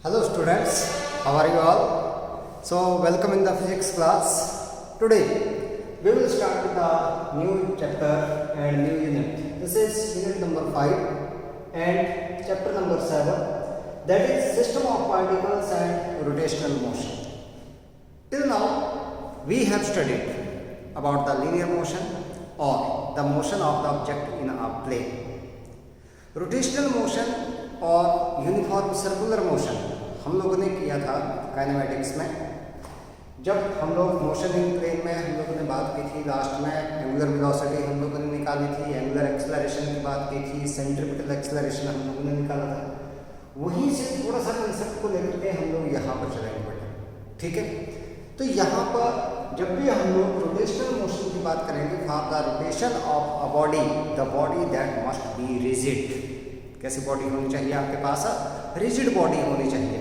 Hello students, how are you all? So welcome in the physics class. Today we will start with the new chapter and new unit. This is unit number 5 and chapter number 7, that is system of particles and rotational motion. Till now we have studied about the linear motion or the motion of the object in a plane. Rotational motion और uniform circular motion हम लोगों ने किया था kinematics में। जब हम लोग मोशन इन प्लेन में हम लोगों ने बात की थी, लास्ट में एंगुलर वेलोसिटी हम लोगों ने निकाली थी, एंगुलर एक्सेलरेशन की बात की थी, सेंट्रीपिटल एक्सेलरेशन हम लोगों ने निकाला था। वहीं से थोड़ा सा कंसेप्ट को लेकर के हम लोग यहाँ पर चलेंगे बेटा, ठीक है। तो यहाँ पर जब भी हम लोग रोटेशनल मोशन की बात करेंगे, for the rotation of a body, the body that must be rigid. कैसी बॉडी होनी चाहिए आपके पास? रिजिड बॉडी होनी चाहिए।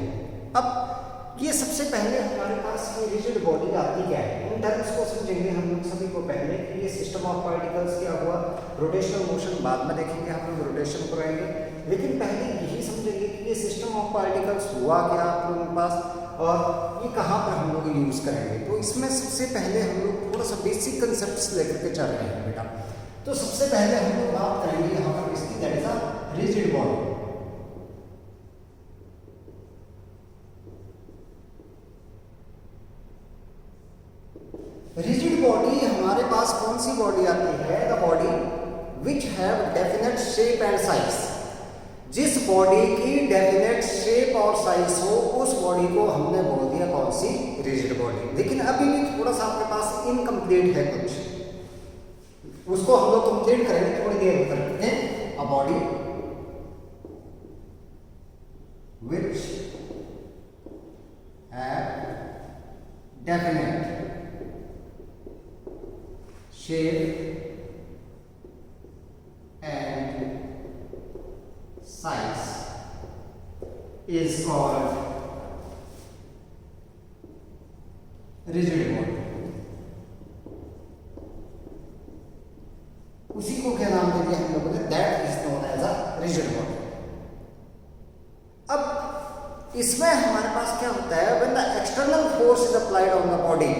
अब ये सबसे पहले हमारे पास ये रिजिड बॉडी आती क्या है, इन टर्म्स को समझेंगे हम लोग सभी को पहले कि ये सिस्टम ऑफ पार्टिकल्स क्या हुआ। रोटेशनल मोशन बाद में देखेंगे, हम लोग रोटेशन को रहेंगे, लेकिन पहले यही समझेंगे कि ये सिस्टम ऑफ पार्टिकल्स हुआ क्या आप लोगों के पास और ये कहाँ पर हम लोग यूज़ करेंगे। तो इसमें सबसे पहले हम लोग थोड़ा सा बेसिक कंसेप्ट लेकर के चल रहे हैं बेटा। तो सबसे पहले हम लोग बात करेंगे यहाँ पर इसकी, that is a rigid body. Rigid body हमारे पास कौन सी बॉडी आती है? The body which have definite shape and size. जिस बॉडी की डेफिनेट शेप और साइज हो उस बॉडी को हमने बोल दिया कौन सी? Rigid body. लेकिन अभी भी थोड़ा सा आपके पास इनकम्प्लीट है कुछ, उसको हम लोग कंप्लीट करेंगे थोड़ी देर करके। A body which have definite shape and size is called rigid body। उसी को क्या नाम दे दिया हम लोगों ने? That is known as a rigid body. अब इसमें हमारे पास क्या होता है? When the external force is applied on the body,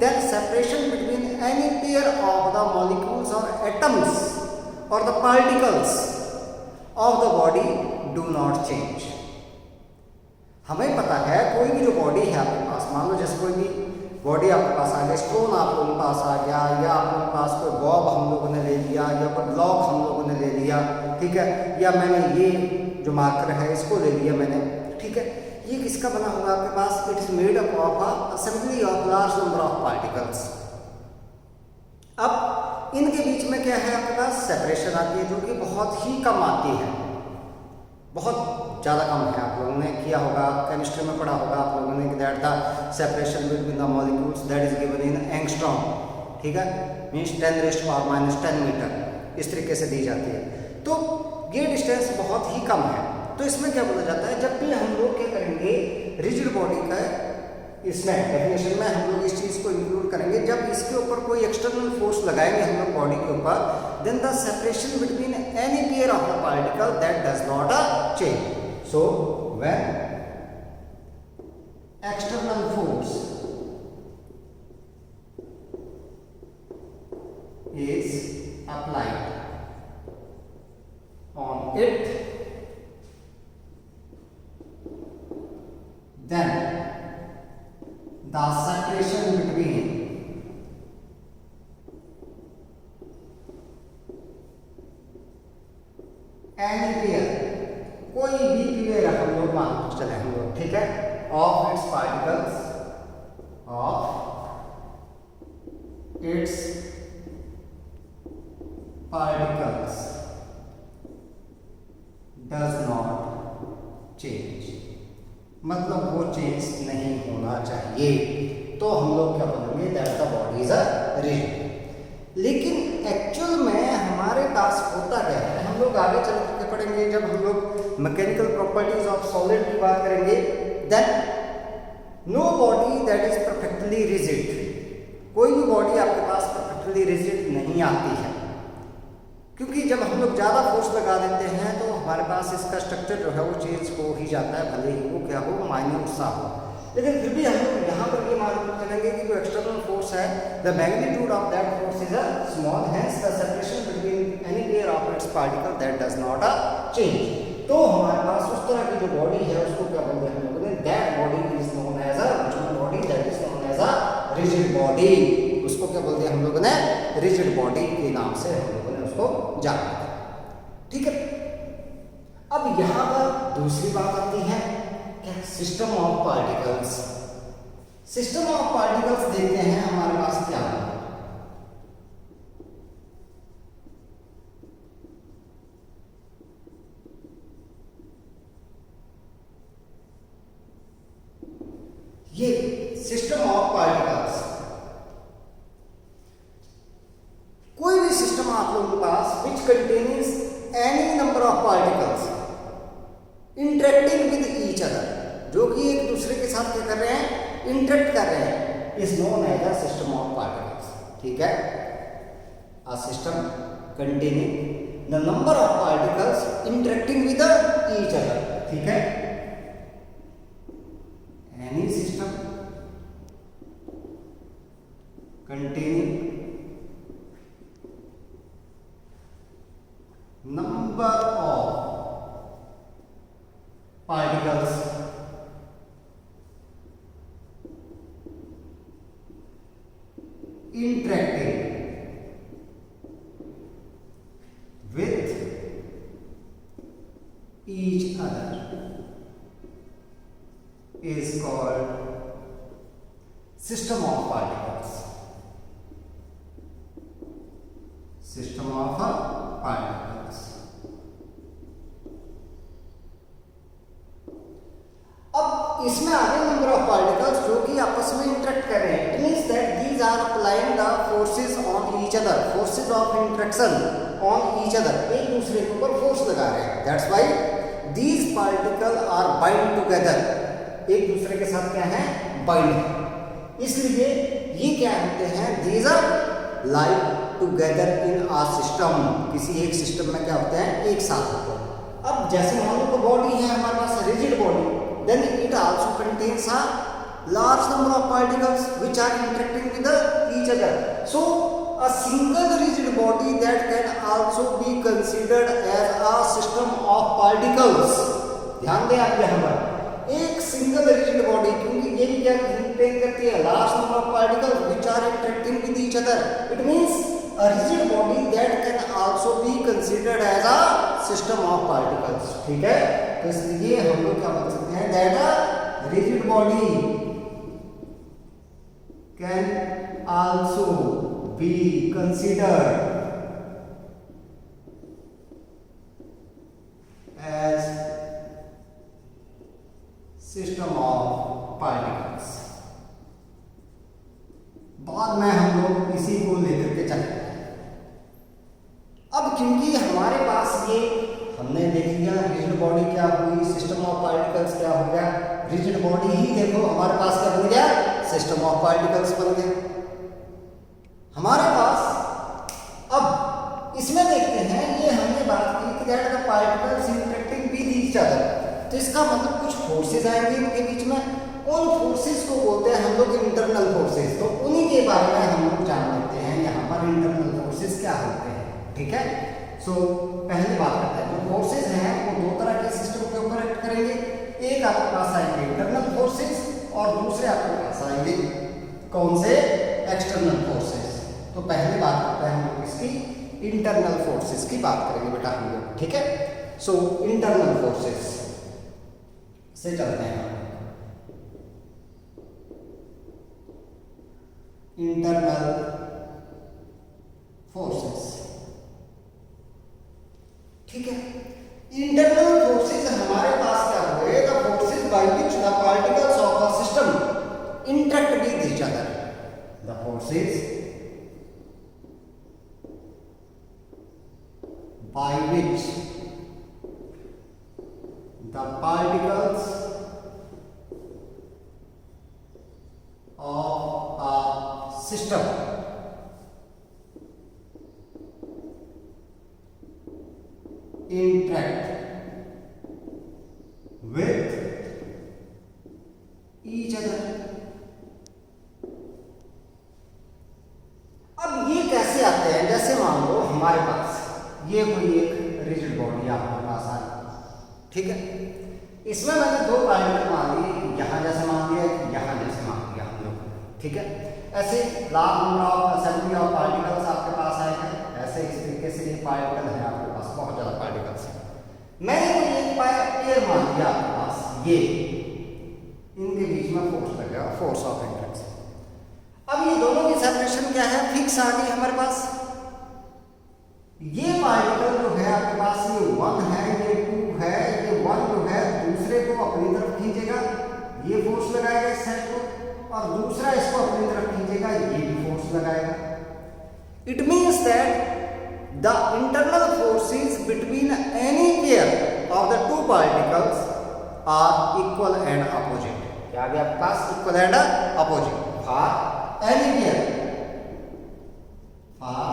then separation between any pair of the molecules और एटम्स और the particles of the body do not change. हमें पता है कोई भी जो बॉडी है आपके पास, मान लो जैसे कोई भी बॉडी आपके पास आ गया, स्टोन आप लोगों के पास आ गया, या आप लोगों के पास कोई बॉब हम लोगों ने ले लिया, या कोई ब्लॉक हम लोगों ने ले लिया, ठीक है, या मैंने ये जो मार्कर है इसको ले लिया मैंने, ठीक है। ये किसका बना होगा आपके पास? It is made up of a assembly of large number of particles. अब इनके बीच में क्या है आपके पास? सेपरेशन आती है, जो कि बहुत ही कम आती है, बहुत ज़्यादा कम है। आप लोगों ने किया होगा, केमिस्ट्री में पढ़ा होगा आप लोगों ने कि that the separation between the molecules that is given in angstrom, ठीक है, मीन्स 10⁻⁻10 मीटर, इस तरीके से दी जाती है। तो ये डिस्टेंस बहुत ही कम है। तो इसमें क्या बोला जाता है? जब भी हम लोग क्या करेंगे रिजिड बॉडी का, इसमें डेफिनेशन में हम लोग इस चीज़ को इंक्लूड करेंगे, जब इसके ऊपर कोई एक्सटर्नल फोर्स लगाएंगे हम लोग बॉडी के ऊपर, then the separation between any pair of the particle that does not change. So when external force is applied on it, then the separation between any pair, कोई भी पेयर हम लोग मान चले हम लोग, ठीक है, of its particles, does not change, मतलब वो चेंज नहीं होना चाहिए। तो हम लोग क्या बोलेंगे? That the body is a rigid. लेकिन एक्चुअल में हमारे पास होता क्या है? हम लोग आगे चल के पढ़ेंगे, जब हम लोग मैकेनिकल प्रॉपर्टीज ऑफ सॉलिड की बात करेंगे, then no body that is perfectly rigid. कोई भी बॉडी आपके पास परफेक्टली रिजिड नहीं आती है, क्योंकि जब हम लोग ज़्यादा फोर्स लगा देते हैं तो हमारे पास इसका स्ट्रक्चर जो है वो चेंज हो ही जाता है, भले ही वो क्या हो, माइन्यूट सा हो। लेकिन फिर भी हम लोग यहाँ पर ये मालूम चलेंगे कि जो एक्सटर्नल फोर्स है, the magnitude of that force is a small, hence the separation between any pair of its particle that does not a change. तो हमारे पास उस तरह की जो बॉडी है उसको क्या बोलते हैं हम लोगों ने, that body is known as a body, that is known as a rigid body. उसको क्या बोलते हैं हम लोगों ने, रिजिड बॉडी के नाम से हम लोगों ने उसको जाना। ठीक है, अब यहां पर दूसरी बात आती है क्या, system of particles. System of particles देखते हैं हमारे पास क्या है। ये सिस्टम ऑफ पार्टिकल्स, कोई भी सिस्टम आप लोगों के पास which contains any number of particles interacting with each other, जो कि एक दूसरे के साथ क्या कर रहे हैं, इंटरेक्ट कर रहे हैं, is known as a system of particles. ठीक है, a system containing the number of particles interacting with each other. ठीक है, any system containing number of particles interacting with each other is called system of particles. System of particles. अब इसमें आ गए number of particles जो कि आपस में interact कर रहे हैं। It means that these are applying the forces on each other, forces of interaction on each other, एक दूसरे के ऊपर फोर्स लगा रहे हैं। That's why these particle are bind together, एक दूसरे के साथ क्या है, बाइंड। इसलिए ये क्या होते हैं, these are like together in a system, किसी एक सिस्टम में क्या होते हैं, एक साथ होते हैं। अब जैसे मान लो बॉडी है हमारे पास, rigid body, then it also contains a large number of particles which are interacting with each other. So a single rigid body that can also be considered as a system of particles. ध्यान दें आप यहाँ पर, एक single rigid body, क्योंकि ये भी क्या कंटेन करती है, large number of particles which are interacting with each other. It means a rigid body that can also be considered as a system of particles. ठीक है, तो इसलिए हम लोग क्या बोल सकते हैं, that a rigid body can also be considered as system of particles. बाद में हम लोग इसी को लेकर के चलेंगे। अब क्योंकि हमारे पास ये हमने देख लिया रिजिड बॉडी क्या हुई, सिस्टम ऑफ पार्टिकल्स क्या हो गया, रिजिड बॉडी ही देखो हमारे पास क्या बन गया, सिस्टम ऑफ पार्टिकल्स बन गया हमारे पास। अब इसमें देखते हैं, ये हमने बात की कि that the particles interacting with each other, तो इसका मतलब कुछ फोर्सेस आएंगे इनके बीच में, उन फोर्सेस को बोलते हैं हम लोग इंटरनल फोर्सेस। तो उन्हीं के बारे में हम लोग जान लेते हैं यहाँ पर, इंटरनल फोर्सेस क्या होते हैं। ठीक है, सो पहली बात करते हैं, जो फोर्सेस हैं वो दो तरह के सिस्टम के ऊपर एक्ट करेंगे। एक आपके पास आएंगे इंटरनल फोर्सेस और दूसरे आपके पास आएंगे कौन से, एक्सटर्नल फोर्सेस। तो पहले बात करते हैं हम लोग इसकी इंटरनल फोर्सेस की बात करेंगे बेटा हम लोग। ठीक है, सो इंटरनल फोर्सेस से चलते हैं हम। इंटरनल फोर्सेस, ठीक है, इंटरनल फोर्सेस हमारे पास क्या हुए, the forces by which the particles of a system interact with each other, the forces by which the particles of a system interact with each other. अब ये कैसे आते हैं? जैसे मान लो हमारे पास ये कोई एक रिजिड बॉडी आपके पास आ रही, ठीक है, इसमें मैंने दो पार्टिकल मान लिए, यहाँ जैसे मान लिया, यहाँ जैसे मान लिया हम लोग, ठीक है। ऐसे large number of assembly of particles आपके पास आएंगे, ऐसे इस तरीके से ये पार्टिकल है आपके पास, बहुत ज़्यादा पार्टिकल्स हैं। मैंने कोई एक पेयर मान लिया आपके पास, ये इनके बीच में फोर्स लगेगा, फोर्स ऑफ इंट्रैक्शन। अब ये दोनों की सेपरेशन क्या है? फिक्स आ गई हमारे पास। ये पार्टिकल जो है आपके पास, ये 1 है, ये 2 है, ये 1 जो है दूसरे को अपनी तरफ खींचेगा, ये फोर्स लगाएगा इस साइड को, और दूसरा इसको अपनी तरफ खींचेगा, ये भी फोर्स लगाएगा। It means that the internal forces between any pair of the two particles are equal and opposite. क्या आ गया आपके पास? Equal and opposite for any pair, for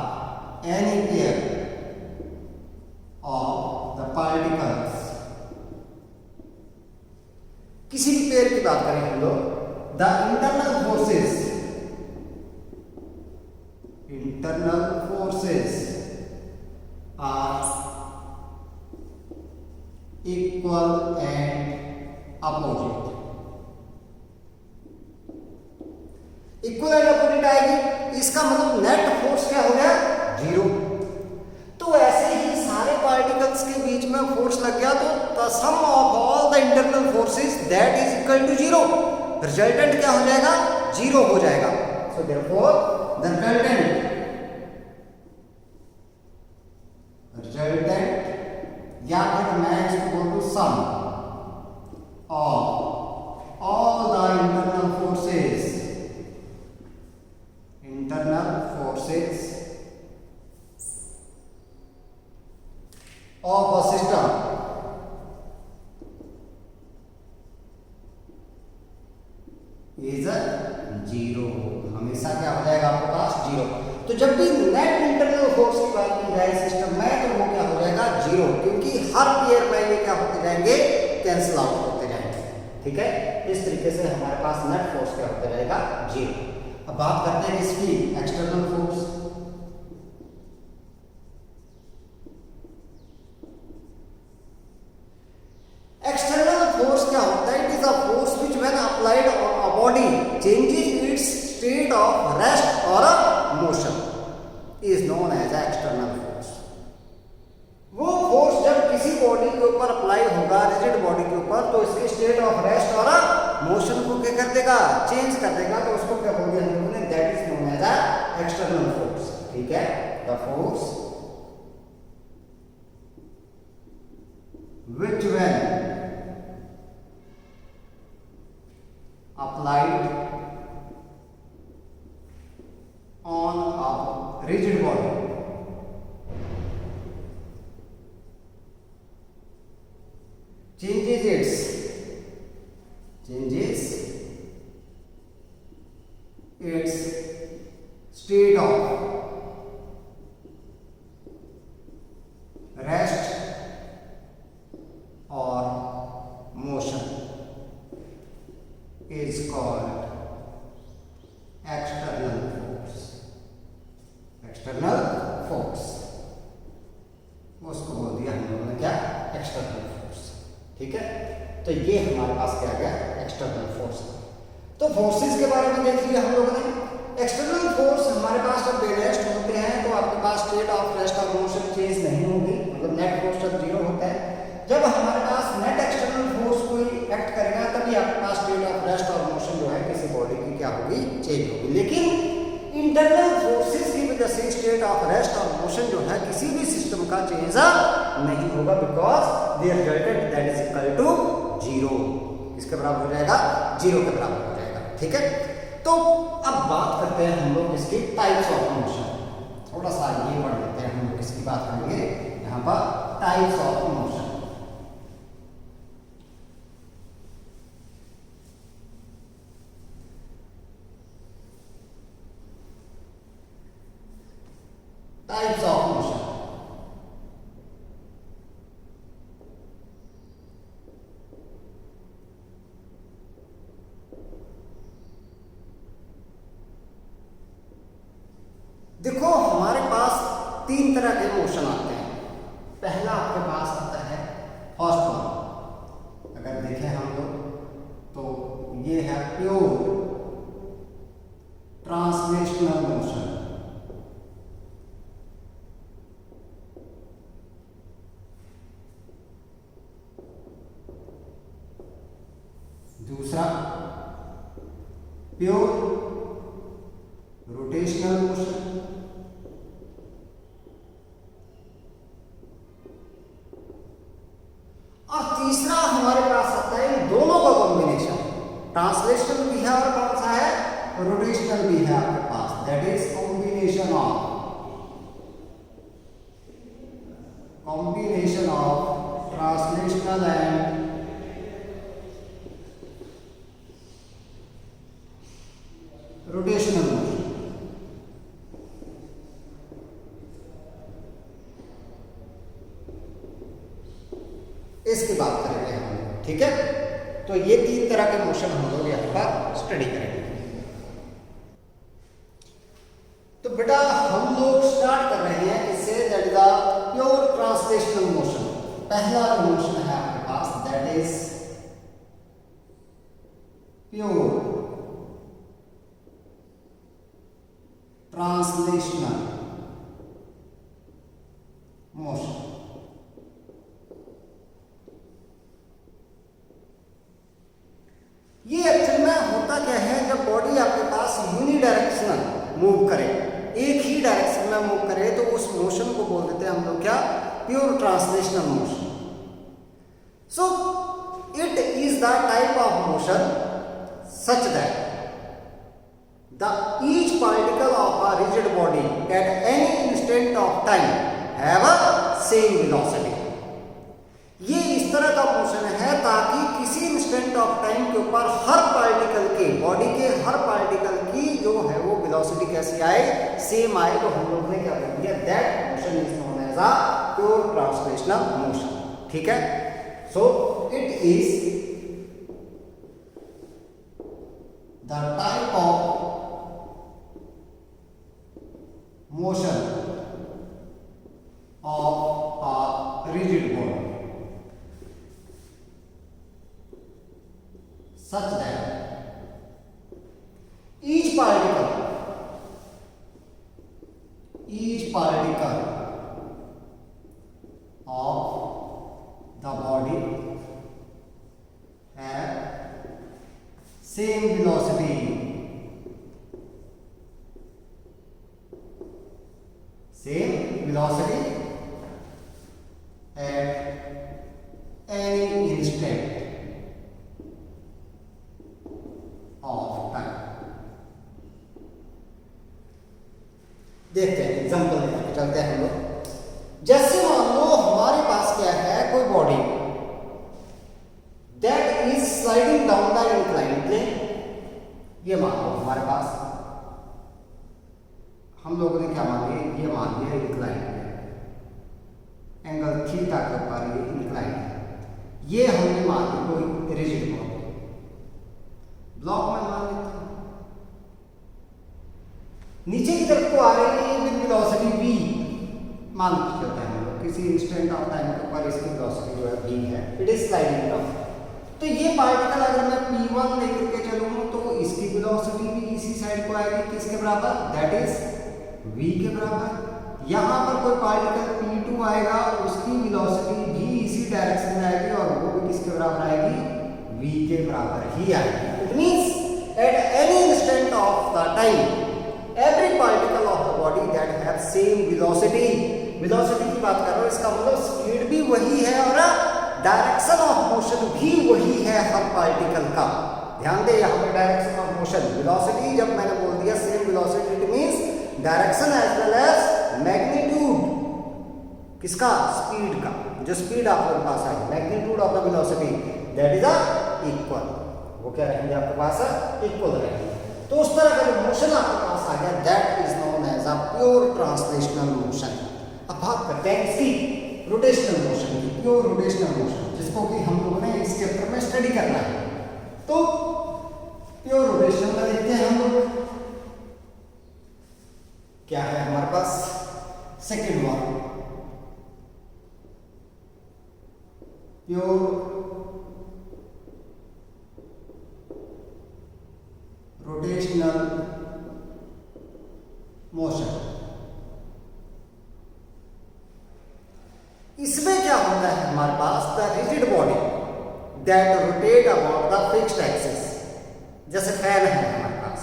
any pair of the particles. किसी भी पेयर की बात करें हम लोग, the internal forces are equal and opposite. Equal and opposite आएगी, इसका मतलब नेट फोर्स क्या हो गया? 0। तो ऐसे ही सारे पार्टिकल्स के बीच में फोर्स लग गया, तो the sum of all the internal forces that is equal to 0। Resultant क्या हो जाएगा? 0 हो जाएगा। सो देयरफॉर द रिजल्टेंट या फिर मैं इसको बोलूं sum of all the internal forces of a system is 0। हमेशा क्या हो जाएगा आपके पास? 0। तो जब भी नेट इंटरनल फोर्स की बात की जाए सिस्टम में, तो वो क्या हो जाएगा? 0, क्योंकि हर पेयर में ये क्या होते जाएंगे? कैंसिल आउट होते जाएंगे, ठीक है। इस तरीके से हमारे पास नेट फोर्स क्या होता जाएगा? 0। अब बात करते हैं इसकी एक्सटर्नल फोर्स। एक्सटर्नल फोर्स क्या होता है? It is a force which when applied on a body changes its state of rest और motion is known as external force. वो फोर्स जब किसी बॉडी के ऊपर अप्लाई होगा, रिजिड बॉडी के ऊपर, तो इसके स्टेट ऑफ रेस्ट और मोशन को क्या कर देगा? चेंज कर देगा। तो उसको क्या बोल दिया हम लोगों ने? That is known as external force, ठीक है। The force which when applied on a rigid body changes its state of rest or motion is called external force। External force उसको बोल दिया हम लोगों ने क्या? एक्सटर्नल फोर्स, ठीक है। तो ये हमारे पास क्या गया? External force. तो फोर्सेस के बारे में देख लिया हम लोगों ने। एक्सटर्नल फोर्स हमारे पास जब बैलेंस्ड होते हैं तो आपके पास स्टेट ऑफ रेस्ट और मोशन चेंज नहीं होगी, मतलब नेट फोर्स जब 0 होता है। जब हमारे पास नेट एक्सटर्नल फोर्स कोई एक्ट करेगा, तभी आपके पास स्टेट ऑफ रेस्ट और मोशन जो है किसी बॉडी की क्या होगी? चेंज होगी। लेकिन इंटरनल फोर्सेस की वजह से स्टेट ऑफ रेस्ट और मोशन जो है किसी भी सिस्टम का चेंज नहीं होगा, because their resultant that is equal to 0। किसके बराबर हो जाएगा? 0 के बराबर हो जाएगा, ठीक है। तो अब बात करते हैं हम लोग इसकी टाइप्स ऑफ मोशन। थोड़ा सा ये पढ़ लेते हैं हम लोग, इसकी बात करेंगे यहाँ पर types of motion. Types of motion. देखो हमारे पास तीन तरह के मोशन आते हैं। पहला आपके पास आता है फर्स्ट वन, अगर देखें हम लोग तो ये है प्योर ट्रांसलेशनल मोशन। दूसरा प्योर रोटेशनल मोशन। और तीसरा हमारे पास आता है इन दोनों का कॉम्बिनेशन, ट्रांसलेशनल भी है और कौन सा है, रोटेशनल भी है आपके पास, that is combination of translational and rotational motion. इसकी बात करेंगे हम, ठीक है। तो ये तीन तरह के मोशन हम लोग यहाँ पर स्टडी करेंगे। तो बेटा हम लोग स्टार्ट कर रहे हैं इससे, that is the pure translational motion. पहला मोशन है आपके पास, that is pure translational motion. ये एक्चुअल में होता क्या है, जब बॉडी आपके पास यूनिडायरेक्शनल मूव करे, एक ही डायरेक्शन में मूव करे, तो उस मोशन को बोल देते हैं हम लोग क्या, pure translational motion. So it is the type of motion such that the each particle of a rigid body at any instant of time have a same velocity। ये इस तरह का मोशन है ताकि किसी इंस्टेंट ऑफ टाइम के ऊपर हर particle के, बॉडी के हर पार्टिकल की जो है वो वेलोसिटी कैसी आए, सेम आए। तो हम लोग ने क्या कर दिया, that motion is known as a pure translational motion, ठीक है। So it is the type of motion of a rigid body such that each particle of the body have same velocity, at any instant of time। देखते हैं example लेके चलते हैं हम लोग। जैसे मान लो हमारे पास क्या है, कोई body that is sliding down the incline plane. ये मान लो हमारे पास, हम लोगों ने क्या मान लिया, ये मान लिया इंक्लाइन, एंगल थीटा के ऊपर ये इंक्लाइन है। ये हमने मान ली कोई रिजिड बॉडी, ब्लॉक में मान लेते हैं, नीचे की तरफ को आ रही है विद वेलोसिटी v, मान लेते हैं हम लोग किसी इंस्टेंट ऑफ टाइम के ऊपर इसकी वेलोसिटी जो है v है, इट इज स्लाइडिंग डाउन। तो ये पार्टिकल अगर मैं p1 लेकर के चलूँ तो इसकी वेलोसिटी भी इसी साइड को आएगी, किसके बराबर, दैट इज v के बराबर। यहाँ पर कोई पार्टिकल P2 आएगा, उसकी वेलोसिटी भी इसी डायरेक्शन में आएगी और वो भी किसके बराबर आएगी, v के बराबर ही आएगी। It means at any instant of the time every particle of the body that have same velocity. Velocity की बात कर रहा हूँ, इसका मतलब स्पीड भी वही है और डायरेक्शन ऑफ मोशन भी वही है हर पार्टिकल का। ध्यान दे यहाँ पे डायरेक्शन ऑफ मोशन, वेलोसिटी जब मैंने बोल दिया same velocity, it means direction as well as magnitude, किसका, स्पीड का, जो स्पीड आपके पास आई, magnitude of the velocity that is equal, वो क्या रहेंगे आपके पास, इक्वल रहेंगे। तो उस तरह का जो मोशन आपके पास आ गया, that is known as a pure translational motion. अब बात करते हैं इसकी रोटेशनल मोशन की, प्योर रोटेशनल मोशन, जिसको कि हम लोगों ने इस चैप्टर में स्टडी करना है। तो प्योर रोटेशनल में देखते हैं हम लोग क्या है प्योर रोटेशनल मोशन। इसमें क्या होता है हमारे पास, the rigid body that rotate about the fixed axis. जैसे फैन है हमारे पास,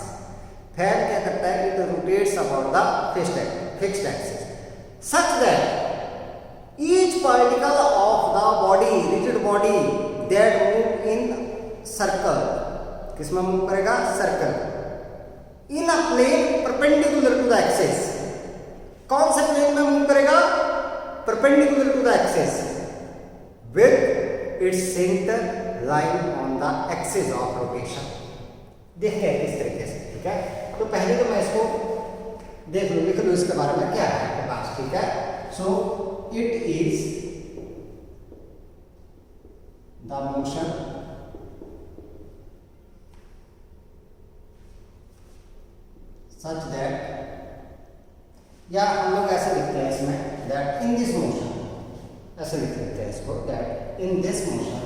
फैन क्या करता है, it rotates about the fixed axis such that each particle of the body, rigid body that move in circle, किसमें मूव करेगा, circle, in a plane perpendicular to the axis. कौन से प्लेन में मूव करेगा, perpendicular to the axis, with its centre line on the axis of rotation. देखते हैं किस तरीके से, ठीक है। तो पहले तो मैं इसको देख लूं, लिख लूं इसके बारे में क्या है आपके पास, ठीक है। So it is the motion such that, या हम लोग ऐसे लिखते हैं इसमें, दैट इन दिस मोशन, ऐसे लिख लेते हैं इसको, that in this motion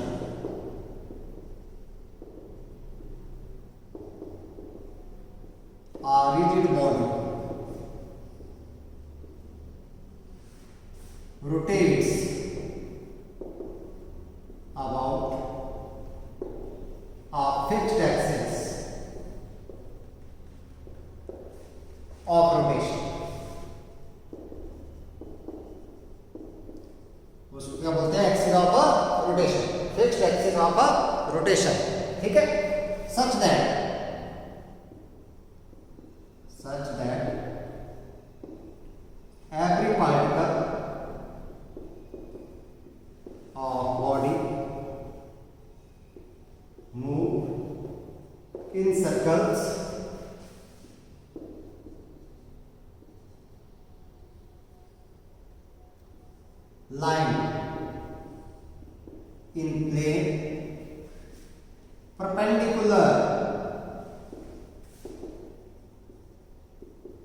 a rigid body rotates about a fixed axis of rotation। उसको क्या बोलते हैं, axis of rotation, fixed axis of rotation, ठीक है। Such that every particle of body move in circles lined in plane perpendicular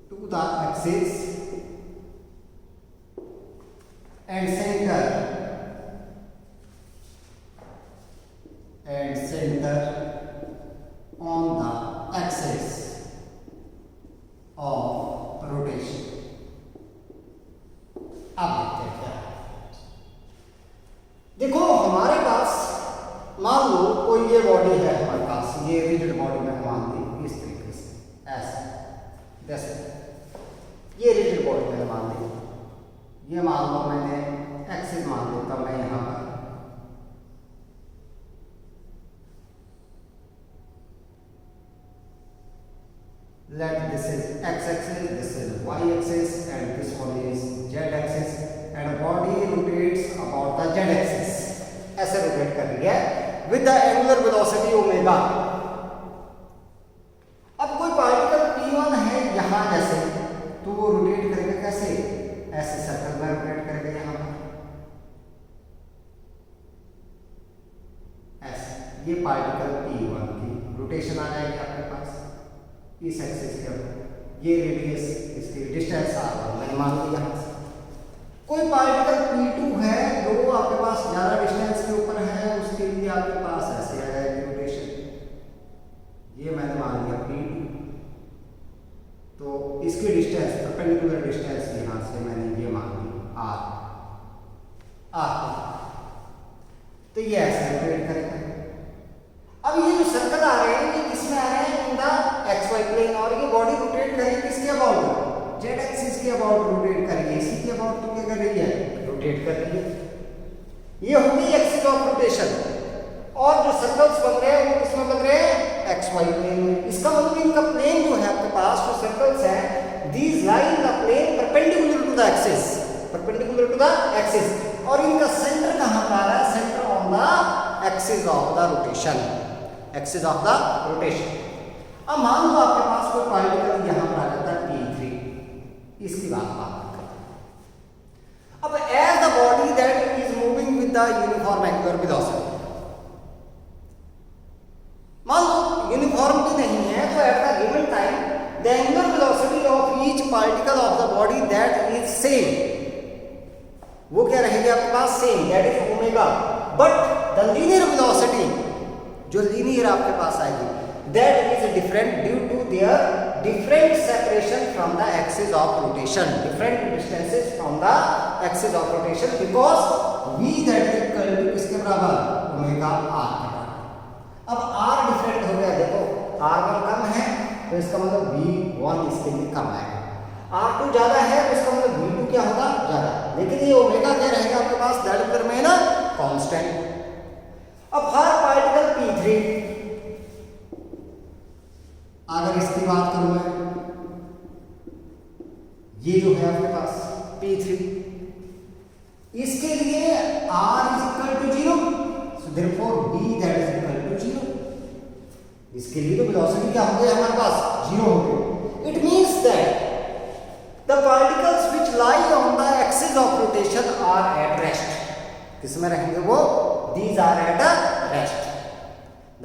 to the axis and center on the axis of rotation। अब देखते हैं क्या है। देखो हमारे पास, मान लो कोई ये बॉडी है हमारे पास, ये रिजिड बॉडी में मान ली इस तरीके से, ऐसे, जैसे ये रिजिड बॉडी में मान ली, ये मान लो मैंने एक्सिस मान लेता हूं मैं यहां पर, let this is x axis, this is y axis and this one is z axis and body rotates about the z axis, ऐसे रोटेट कर रही है with the angular velocity omega. अब कोई पार्टिकल p1 है यहां जैसे, तो वो रोटेट करेगा कैसे, ऐसे सर्कल में रोटेट करेगा यहां पर, ऐसे। ये पार्टिकल p1 की रोटेशन आ जाएगी आपके पास इस एक्सिस के ऊपर, ये रेडियस, इसकी डिस्टेंस r1 मैंने मान लिया यहां से। कोई पार्टिकल p2 है जो आपके पास ज्यादा डिस्टेंस के ऊपर है, उसके लिए आपके पास ऐसे आ जाएगी रोटेशन, ये मैंने मान लिया p2, तो इसकी डिस्टेंस, परपेंडिकुलर डिस्टेंस यहां से मैंने ये मान ली r, तो ये ऐसे रोटेट करेगा। अब ये जो सर्कल आ रहे हैं ये किसमें आ रहे हैं, इन द xy प्लेन, और ये बॉडी रोटेट करेगी किसके अबाउट, z एक्सिस के अबाउट रोटेट करेगी, इसी के अबाउट तो क्या कर रही है, रोटेट कर रही है। ये होगी एक्सिस ऑफ रोटेशन, और जो सर्कल्स बन रहे हैं वो किसमें बन रहे हैं, xy प्लेन में। इसका मतलब इनका प्लेन जो है आपके पास, जो सर्कल्स हैं, these lie in the plane perpendicular to the axis, perpendicular to the axis, और इनका सेंटर कहां पर आ रहा है, centre on the axis of the rotation, axis of the rotation. अब मान लो आपके पास कोई पार्टिकल यहां पर आ जाता है p3, इसकी बात करते हैं। अब as the body that is moving with the uniform angular velocity, मान लो यूनिफॉर्म भी नहीं है, तो at the given time the angular velocity of each particle of the body that is same, वो क्या रहेगी आपके पास, same, that is omega, but the linear velocity, जो लीनियर आपके पास आएगी, that is different due to their different separation from the axis of rotation, different distances from the axis of rotation, because v that is equal to किसके बराबर, omega r के बराबर। अब r different हो गया, देखो r1 कम है तो इसका मतलब v1 इसके लिए कम आएगा, r2 ज्यादा है तो इसका मतलब v2 क्या होगा, ज्यादा, लेकिन ये ओमेगा क्या रहेगा आपके पास, दैट विल रिमेन कांस्टेंट। अब हर पार्टिकल p3, अगर इसकी बात करूं मैं, ये जो है आपके पास p3, इसके लिए r is equal to 0, so therefore b that is equal to 0, इसके लिए तो वेलोसिटी क्या हो गया हमारे पास, 0 हो गया। It means that the particles which lie on the axis of rotation are at rest, किसमें रहेंगे वो, these are at rest,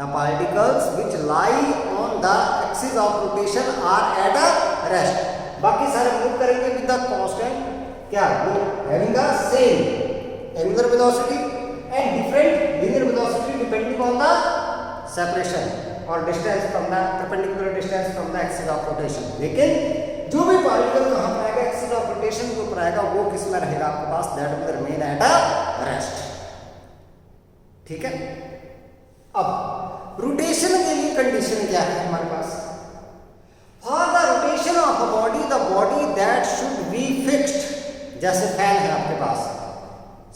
the particles which lie on the axis of rotation are at rest, बाकी सारे move करेंगे with the constant, क्या वो having the same angular velocity and different linear velocity depending on the separation or distance from the perpendicular distance from the axis of rotation, लेकिन जो भी particle कहां पर आएगा, एक्सिस ऑफ रोटेशन के ऊपर आएगा, वो किस में रहेगा आपके पास, that will remain at rest, ठीक है। अब रोटेशन के लिए कंडीशन क्या है हमारे पास, for the rotation of a body, the body that should be fixed, जैसे फैन है आपके पास,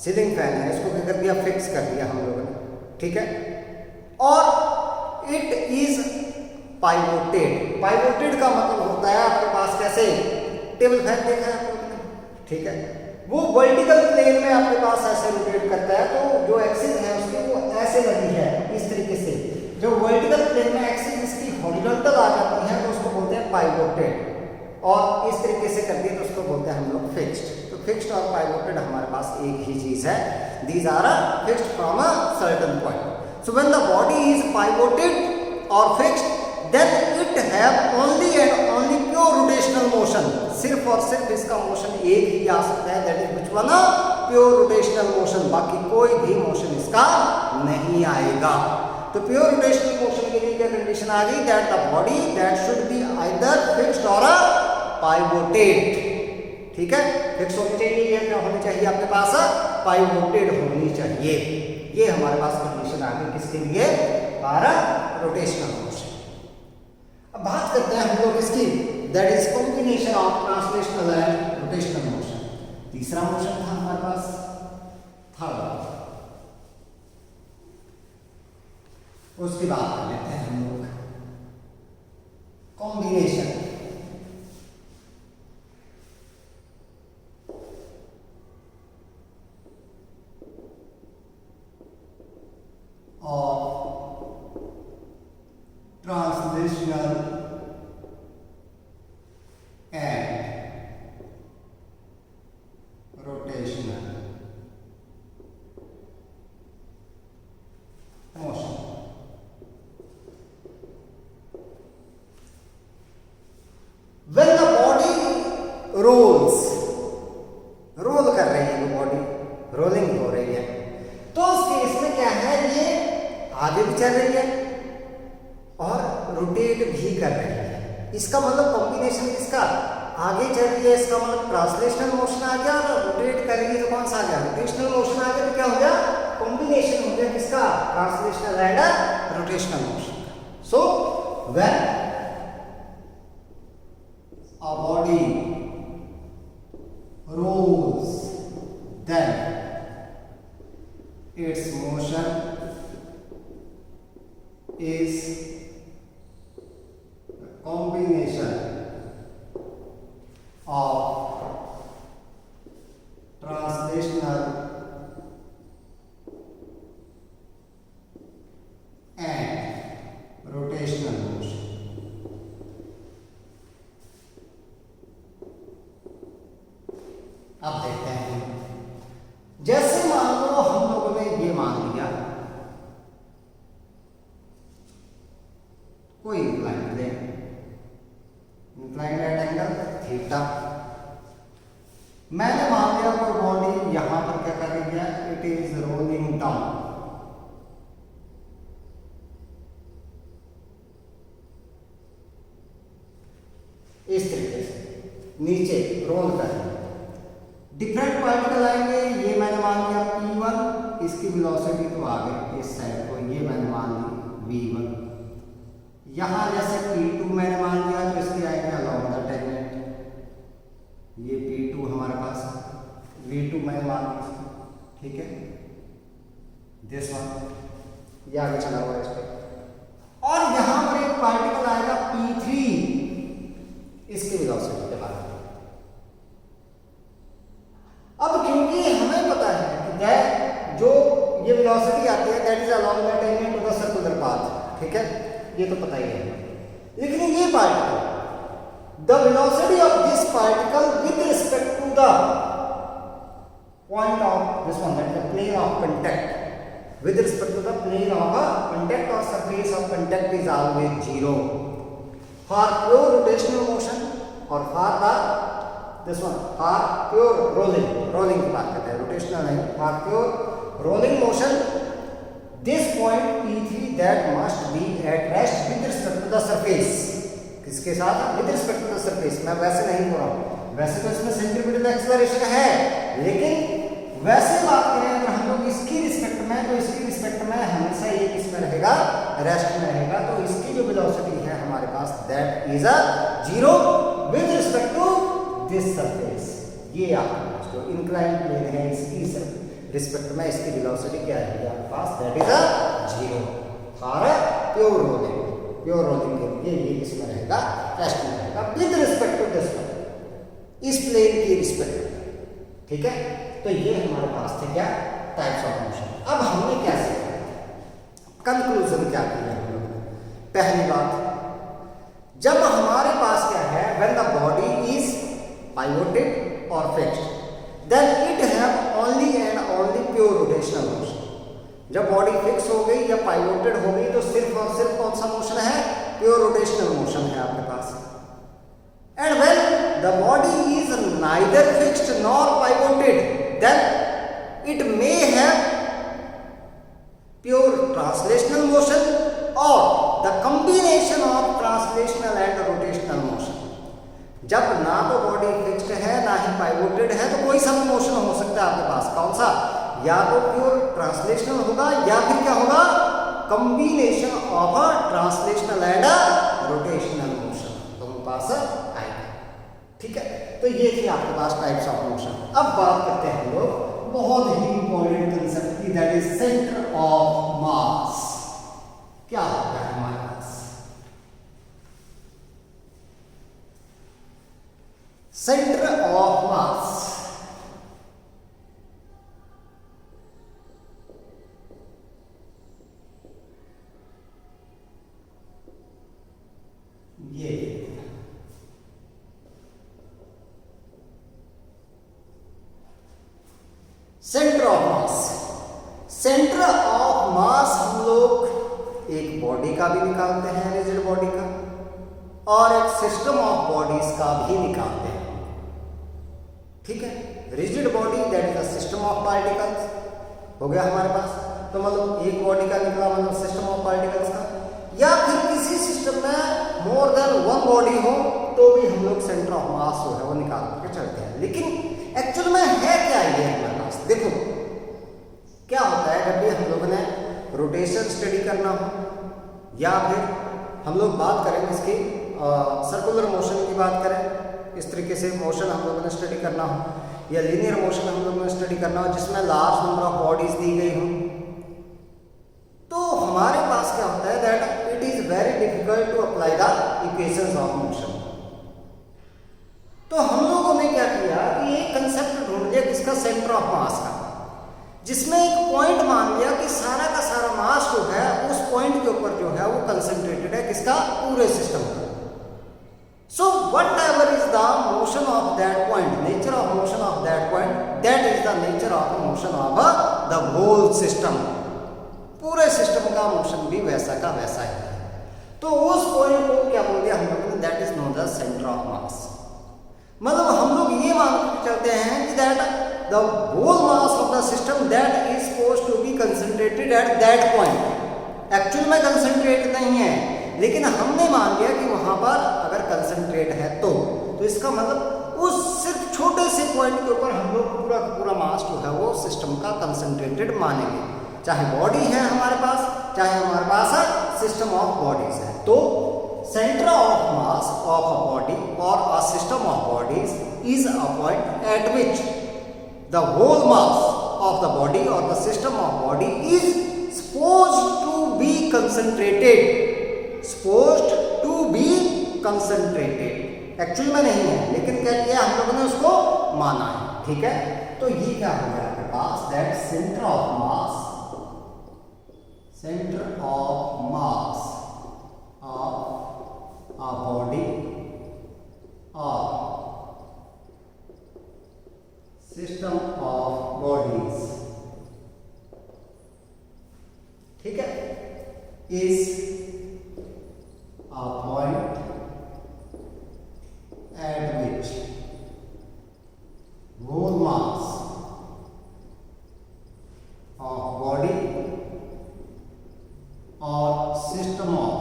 सीलिंग फैन है, इसको क्या कर दिया, फिक्स कर दिया हम लोगों ने, ठीक है, और इट इज पाइवोटेड, पाइवोटेड का मतलब होता है आपके पास कैसे, टेबल फैन देखा है आपने, ठीक है, वो वर्टिकल प्लेन में आपके पास ऐसे रोटेट करता है, तो जो एक्सिस है उसकी वो ऐसे लगी है इस तरीके से, जो वर्टिकल प्लेन में एक्सिस इसकी हॉरिजॉन्टल आ जाती है तो उसको बोलते हैं पाइवोटेड, और इस तरीके से कर दिए तो उसको बोलते हैं हम लोग फिक्स्ड। तो फिक्स्ड और पाइवोटेड हमारे पास एक ही चीज है, these are fixed from a certain point. So when the body is pivoted और fixed, then it have only and only pure rotational motion, सिर्फ और सिर्फ इसका मोशन एक ही आ सकता है, that is which one, pure rotational motion, बाकी कोई भी मोशन इसका नहीं आएगा। तो प्योर रोटेशनल मोशन के लिए क्या कंडीशन आ गई, that the body that should be either fixed or pivoted, ठीक है, फिक्स होनी चाहिए या क्या होनी चाहिए आपके पास, पाइवोटेड होनी चाहिए, ये हमारे पास कंडीशन आ गई किसके लिए, रोटेशनल मोशन। अब बात करते हैं हम लोग इसकी, that is combination of translational and rotational motion. तीसरा मोशन था हमारे पास, थर्ड, उसकी बात कर लेते हैं हम लोग, combination of translational and rotational motion. When the body rolls, roll कर रही है वो बॉडी, रोलिंग हो रही है, तो उस केस में क्या है, ये आगे भी चल रही है और रोटेट भी कर रही है। इसका मतलब कॉम्बिनेशन किसका, आगे चल रही है, इसका मतलब ट्रांसलेशनल मोशन आ गया, और रोटेट करेगी तो कौन सा आ गया, रोटेशनल मोशन आ गया, तो क्या हो गया, कॉम्बिनेशन हो गया किसका, translational and rotational motion. So when a body rolls, then its motion is a combination of translational and rotational motion। अब देखते हैं, जैसे मान लो हम लोगों ने ये मान लिया नीचे रोल करें, डिफरेंट पार्टिकल आएंगे। ये मैंने मान लिया P1, इसकी वेलोसिटी तो आ गई इस साइड को, ये मैंने मान ली V1। यहाँ जैसे P2 मैंने मान लिया तो इसके आएंगे अलॉन्ग द टेंजेंट, ये P2 हमारे पास है, V2 मैंने मान लिया, ठीक है, दिस वन, ये आगे चला हुआ है इस पर। और यहां पर एक पार्टिकल आएगा P3, इसकी वेलोसिटी के बारे में। अब क्योंकि हमें पता है कि दैट जो ये वेलोसिटी आती है that is along the tangent to the circular path, ठीक है, ये तो पता ही है। लेकिन ये particle, the velocity of this particle with respect to the point of this one, that is the plane of contact, with respect to the plane of a contact or surface of contact is always 0 for pure rotational motion or for the this one for pure rolling की बात करते हैं, rotational नहीं, for pure rolling motion this point P3 that must be at rest with respect to the surface, किसके साथ, with respect to the surface। मैं वैसे नहीं बोल रहा हूँ, वैसे तो इसमें सेंट्रीपिटल एक्सेलरेशन है, लेकिन वैसे बात करें अगर हम लोग इसकी रिस्पेक्ट में, तो इसकी रिस्पेक्ट में हमेशा ये किसमें रहेगा, रेस्ट में रहेगा। तो इसकी जो वेलोसिटी है हमारे पास that is a 0 with respect to this surface. ये आपके पास जो इंक्लाइन प्लेन है इसकी रिस्पेक्ट में इसकी वेलोसिटी क्या रहेगी आपके पास, that is a 0 for pure rolling के लिए ये किसमें रहेगा, रेस्ट में रहेगा विद रिस्पेक्ट टू दिस, इस प्लेन की रिस्पेक्ट, ठीक है। तो ये हमारे पास थे क्या, टाइप्स ऑफ मोशन। अब हमने क्या सीखा, कंक्लूजन क्या किया हम लोगों ने। पहली बात, जब हमारे पास क्या है, when the body is pivoted और fixed then it have only and only pure rotational motion. जब बॉडी फिक्स हो गई या पाइवोटेड हो गई तो सिर्फ और सिर्फ कौन सा मोशन है, प्योर रोटेशनल मोशन है आपके पास। And when the body is neither fixed nor pivoted, then it may have pure translational motion or the combination of translational and rotational motion। जब ना तो बॉडी फिक्स्ड है ना ही पाइवोटेड है तो कोई सा भी मोशन हो सकता है आपके पास, कौन सा, या तो प्योर ट्रांसलेशनल होगा या फिर क्या होगा, combination of a translational and rotational motion दोनों पास आएगा, ठीक है। तो ये थी आपके पास टाइप्स ऑफ मोशन। अब बात करते हैं हम लोग बहुत ही इंपॉर्टेंट कंसेप्ट की, दैट इज सेंटर ऑफ मास। क्या होता है हमारे पास सेंटर ऑफ मास? ये centre of mass, centre of मास हम लोग एक बॉडी का भी निकालते हैं, रिजिड बॉडी का, और एक सिस्टम ऑफ बॉडीज का भी निकालते हैं, ठीक है। Rigid body that is the system of particles हो गया हमारे पास, तो मतलब एक बॉडी का निकला मतलब सिस्टम ऑफ पार्टिकल्स का, या फिर किसी सिस्टम में मोर देन वन बॉडी हो तो भी हम लोग सेंटर ऑफ मास जो है वो निकाल के चलते हैं। लेकिन एक्चुअल में है क्या ये हमारे पास, देखो क्या होता है जब भी हम लोगों ने रोटेशन स्टडी करना हो या फिर हम लोग बात करें इसकी सर्कुलर मोशन की बात करें, इस तरीके से मोशन हम लोगों ने स्टडी करना हो, या लीनियर मोशन हम लोगों ने स्टडी करना हो जिसमें लार्ज नंबर ऑफ बॉडीज दी गई हो, तो हमारे पास क्या होता है that it is very difficult to apply the equations of motion. तो हम लोगों ने क्या किया कि एक कंसेप्ट ढूंढ लिया किसका, सेंटर ऑफ मास का, जिसमें एक पॉइंट मान लिया कि सारा का सारा मास जो है उस पॉइंट के ऊपर जो है वो कंसंट्रेटेड है, किसका, पूरे सिस्टम का। So whatever is the motion of that point, nature of motion of that point, that is the nature of motion of the whole system. पूरे सिस्टम का मोशन भी वैसा का वैसा है। तो उस पॉइंट को क्या बोल दिया हम लोगों ने, that is known the centre of mass. मतलब हम लोग ये मान के चलते हैं कि that the whole mass of the system that is supposed to be concentrated at that point. Actual में कंसंट्रेट नहीं है, लेकिन हमने मान लिया कि वहां पर अगर कंसंट्रेट है तो इसका मतलब उस सिर्फ छोटे से पॉइंट के ऊपर हम लोग पूरा पूरा मास जो है वो सिस्टम का कंसंट्रेटेड मानेंगे, चाहे बॉडी है हमारे पास, चाहे हमारे पास सिस्टम ऑफ बॉडीज है। तो centre of mass of a body और a system of bodies is a point at which the whole mass of the body or the system of body is supposed to be concentrated, actual में नहीं है लेकिन क्या किया हम लोगों ने उसको माना है, ठीक है। तो ये क्या हो गया आपके पास, that centre of mass of a body or system of bodies, ठीक है, is a point at which whole mass of body or system of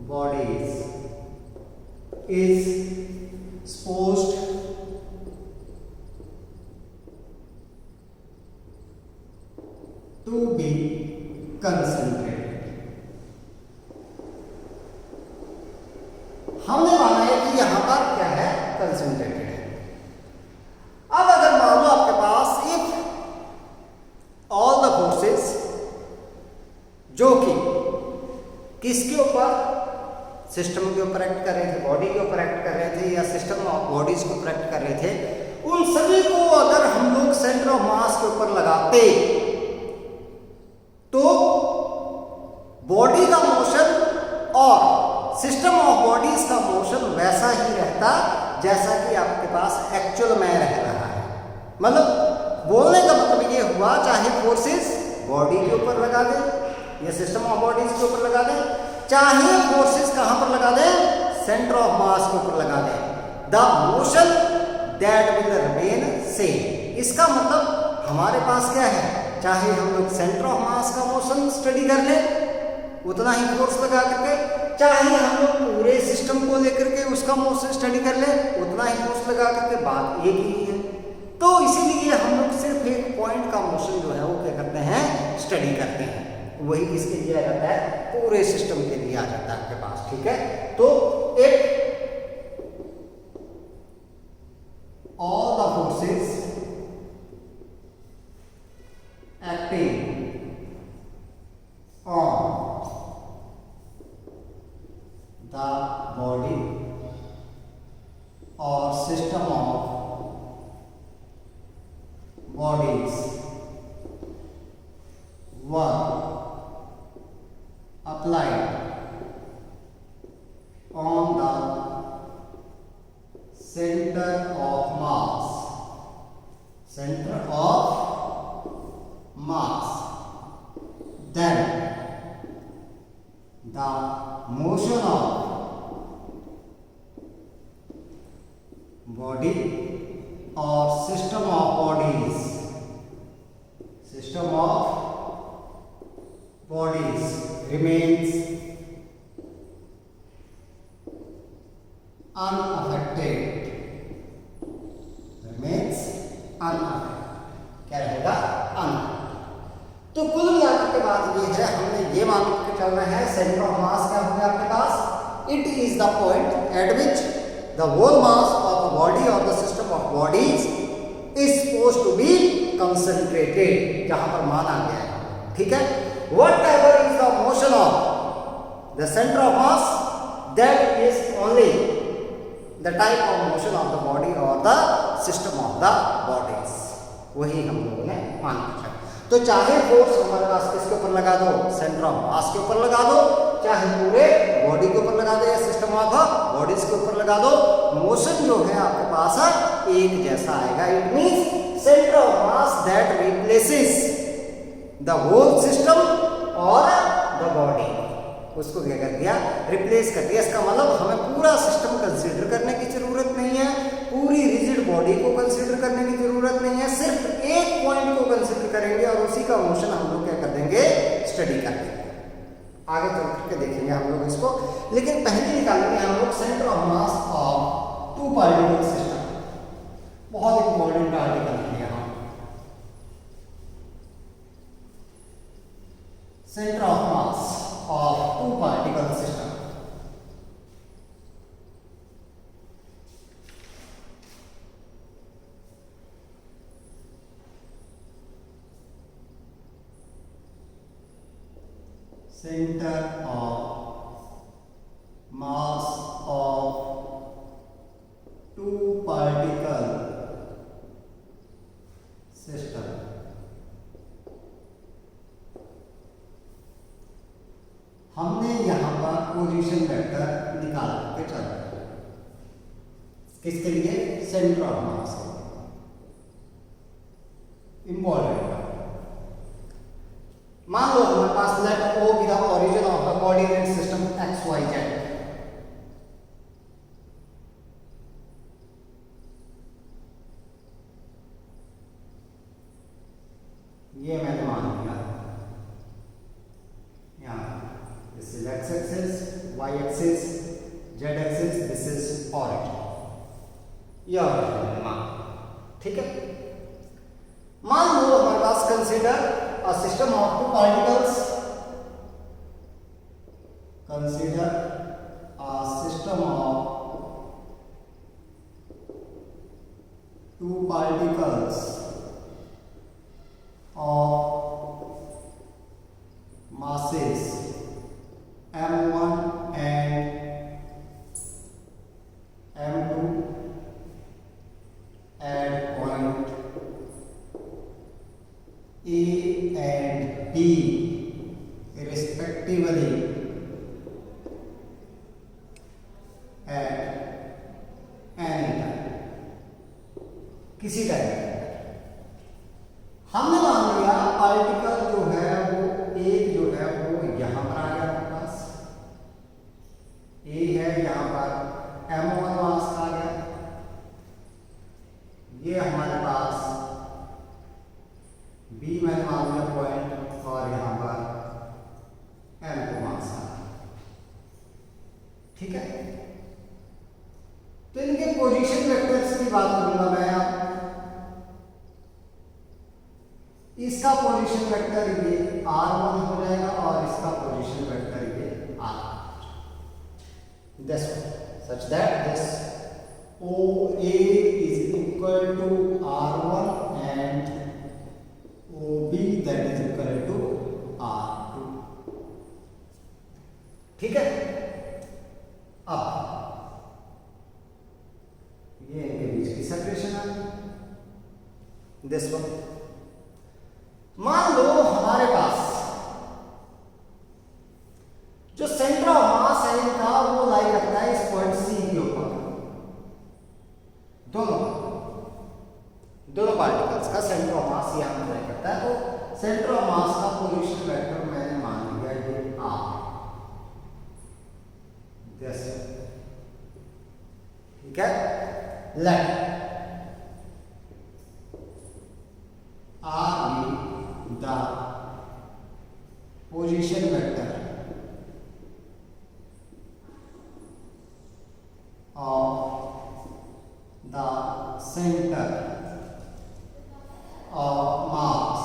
bodies is supposed to be concentrated। हमने माना है कि यहां पर क्या है, कंसंट्रेटेड है। अब अगर मान लो आपके पास इफ ऑल द फोर्सेस जो कि किसके ऊपर, सिस्टम के ऊपर एक्ट कर रहे थे, बॉडी के ऊपर एक्ट कर रहे थे या सिस्टम ऑफ बॉडीज के ऊपर एक्ट कर रहे थे, उन सभी को अगर हम लोग सेंटर ऑफ मास के ऊपर लगाते तो बॉडी का मोशन और सिस्टम ऑफ बॉडीज का मोशन वैसा ही रहता जैसा कि आपके पास एक्चुअल में रह रहा है। मतलब बोलने का मतलब ये हुआ, चाहे फोर्सेस बॉडी के ऊपर लगा दें या सिस्टम ऑफ बॉडीज के ऊपर लगा दें, चाहे फोर्सेस कहां पर लगा दें, सेंटर ऑफ मास के ऊपर लगा दें, the motion that will remain same. इसका मतलब हमारे पास क्या है, चाहे हम लोग सेंटर ऑफ मास का मोशन स्टडी कर लें उतना ही फोर्स लगा करके, चाहे हम लोग पूरे सिस्टम को लेकर के उसका मोशन स्टडी कर लें उतना ही फोर्स लगा करके, बात एक ही है। तो इसीलिए हम लोग सिर्फ एक पॉइंट का मोशन जो है वो क्या करते हैं, स्टडी करते हैं। वही किसके लिए आ जाता है, पूरे सिस्टम के लिए आ जाता है आपके पास, ठीक है। तो एक all the forces acting on the body or system of bodies were applied on the center of mass, then the motion of body or system of bodies remains unaffected, क्या रहेगा, अनअफेक्टेड। तो कुल मिलाकर के बात ये है, हमने ये मान के चल रहे हैं सेंटर ऑफ मास क्या हो गया आपके पास, it is the point at which the whole mass of a body और the system of bodies is supposed to be concentrated, जहां पर माना गया है, ठीक है। Whatever is the motion of the center of mass, that is only the type of motion of the body or the system of the bodies, वही हम लोगों ने मान लिया। तो चाहे फोर्स हमारे पास किसके ऊपर लगा दो, सेंटर ऑफ मास के ऊपर लगा दो, चाहे पूरे बॉडी के ऊपर लगा दो या सिस्टम ऑफ बॉडीज के ऊपर लगा दो, मोशन जो है आपके पास एक जैसा आएगा। It means centre of mass that replaces the whole system और द बॉडी, उसको क्या कर दिया, रिप्लेस कर दिया। इसका मतलब हमें पूरा सिस्टम कंसीडर करने की जरूरत नहीं है, पूरी रिजिड बॉडी को कंसीडर करने की जरूरत नहीं है, सिर्फ एक पॉइंट को कंसीडर करेंगे और उसी का मोशन हम लोग क्या कर देंगे, स्टडी कर देंगे। आगे चल करके देखेंगे हम लोग इसको लेकिन पहले निकालेंगे हम लोग centre of mass of two particle system. बहुत इंपॉर्टेंट आर्टिकल है यहाँ, centre of mass of two particle system. Center of mass of two particle system। हमने यहां पर पोजीशन वेक्टर निकाल के चला, किसके लिए? Centre of mass. इंपॉर्टेंट, मान लो हमारे पास let O be the origin of the coordinate system X Y Z. ये मैंने मान लिया यहाँ, this is X axis, Y axis, Z axis, this is origin. यह ओरिजिन मान, ठीक है। मान लो हमारे पास consider a system of two particles, consider a system of two particles of masses m1 and m2 at point A and B respectively at any time, किसी time. हमने मान लिया पार्टिकल जो है वो एक जो है वो यहां पर आ गया हमारे पास, A है यहां पर m1 मास आ गया, ये हमारे पास B मैंने मान लिया पॉइंट, और यहां पर M2 मास आ, ठीक है। तो इनके पोजीशन वेक्टर्स की बात करूंगा मैं अब। इसका पोजीशन वेक्टर ये r1 हो जाएगा और इसका पोजीशन वेक्टर ये r, this such that this OA is equal to r1 and OB that is equal to R2, ठीक है। अब ये इनके बीच की सेपरेशन है, दिस वन। मान लो हमारे पास जो सेंटर ऑफ मास है इनका वो लाई रखता है इस पॉइंट C के ऊपर। दोनों पार्टिकल्स का सेंटर ऑफ मास यहां पर लाई करता है, तो सेंटर ऑफ मास का पोजीशन वेक्टर मैंने मान लिया ये R, ठीक है। Let R be the position vector of the center of mass,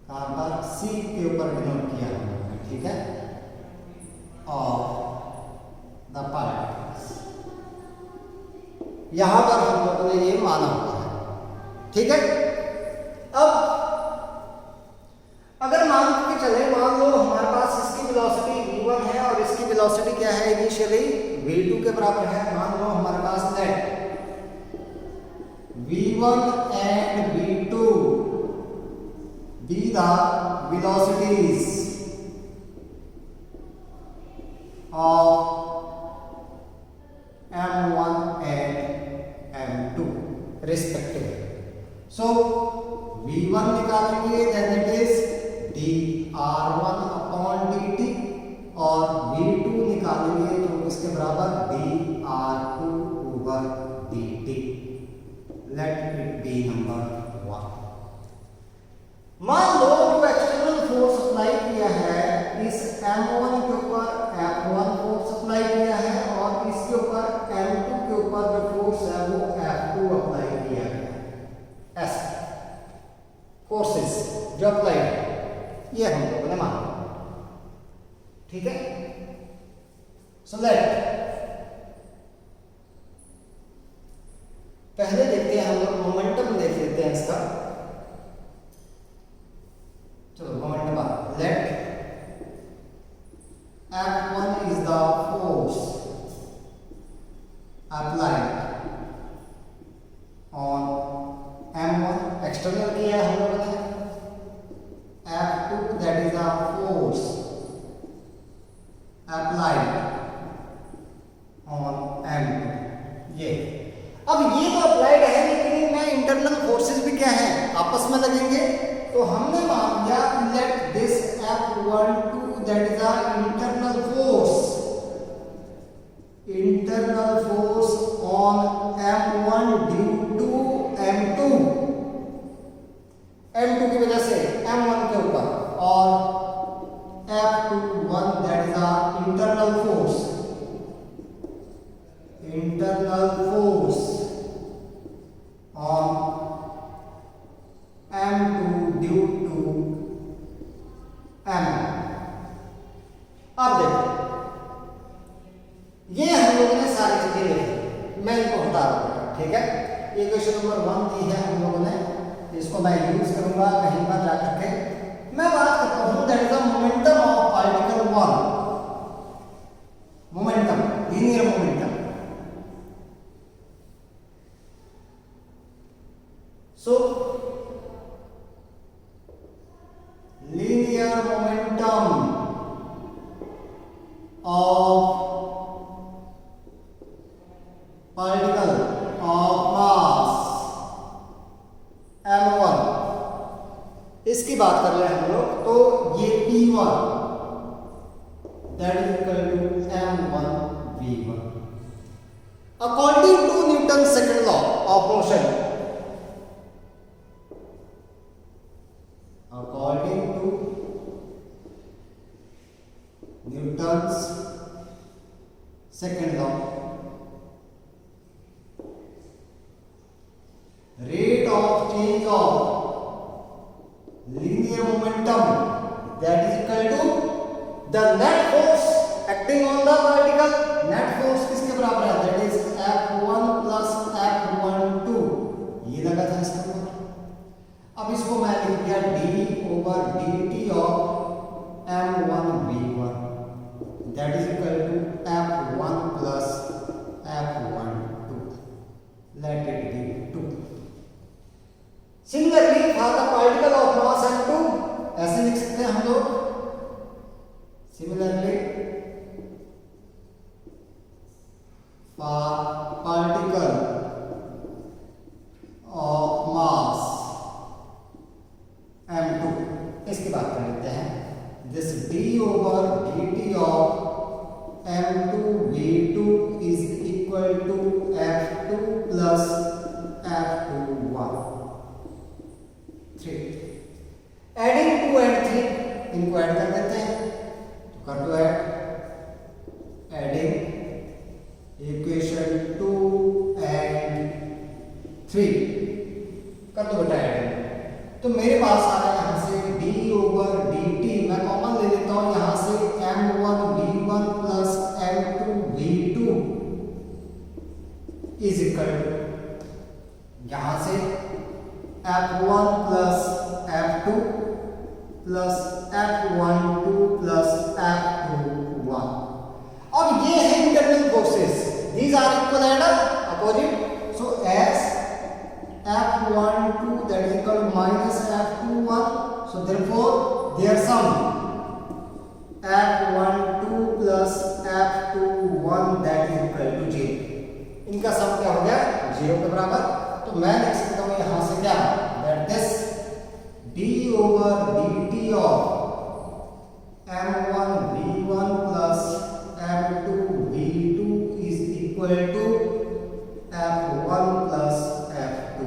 कहां पर? C के ऊपर डिनोट किया हमने, ठीक है, और द पार्टिकल्स यहां पर हम लोगों ने ये माना हुआ है, ठीक है। अब अगर मान के चले, मान लो हमारे पास इसकी वेलोसिटी v1 है और इसकी वेलोसिटी क्या है? इनिशियली v2 के बराबर है। मान लो हमारे पास late v1 and v2 be the velocities of m1 and m2 respectively. So v1 निकालेंगे then it is dr1 upon dt, और v2 निकालेंगे तो इसके बराबर dr2 over dt। Let it be number 1। मान लो जो एक्सटर्नल फोर्स अप्लाई किया है इस m1 के ऊपर जो अप्लाई है ये हम लोगों ने माना, ठीक है। सो लेट पहले देखते हैं हम लोग मोमेंटम देख लेते हैं इसका। चलो momentum let F1 is the force applied on M1 external किया है हम लोगों ने, F2 that is the force applied on M2। ये अब ये तो अप्लाइड है, लेकिन इनमें इंटरनल फोर्सेस भी क्या है, आपस में लगेंगे। तो हमने मान लिया let this F12 that is the internal force on M1 due to M2 की वजह से M1 के ऊपर, और F21 that is the internal force on M2 due to M। अब देखो ये हम लोगों ने सारी चीजें लिखी, मैं इनको हटा रहा हूं, ठीक है। ये क्वेश्चन नंबर 1 दी है हम लोगों ने, इसको मैं यूज करूंगा कहीं पर जाकर के। मैं बात करता हूं that is the momentum of particle 1, momentum, linear momentum. So linear momentum of particle of mass m1, इसकी बात कर रहे हैं हम लोग, तो ये p1 that is equal to m1 v1 according to Newton's second law of motion, according to Newton's second law, rate of change of linear momentum that is equal to the net force acting on the particle। net force किसके बराबर है, that is F1 plus F12, ये लगा था इसके ऊपर। अब इसको मैं लिख दिया d/dt of m1 v1 that is equal to F1 plus F12, let it be 2। Similarly for the particle of mass m2 ऐसे लिख सकते हैं हम लोग, similarly for particle of mass m2, इसकी बात कर लेते हैं। this d/dt of m2 v2 is equal to f2 plus f21 3। Adding 2 and 3, इनको ऐड कर देते हैं, तो कर दो ऐड, एडिंग इक्वेशन 2 and 3 कर दो बेटा ऐड। तो मेरे पास आ रहा है यहाँ से d/dt, मैं कॉमन ले लेता हूँ यहाँ से m1 v1 plus m2 v2 is equal to यहाँ से f1 plus f2 plus f12 plus f21। अब ये है internal forces, these are equal and opposite. So as f12 that is equal to minus f21, so therefore their sum f12 plus f21 that is equal to 0। इनका सम क्या हो गया, 0 के बराबर। तो मैं लिख सकता हूं यहां से क्या, that this d/dt of m1 v1 plus m2 v2 is equal to f1 plus f2,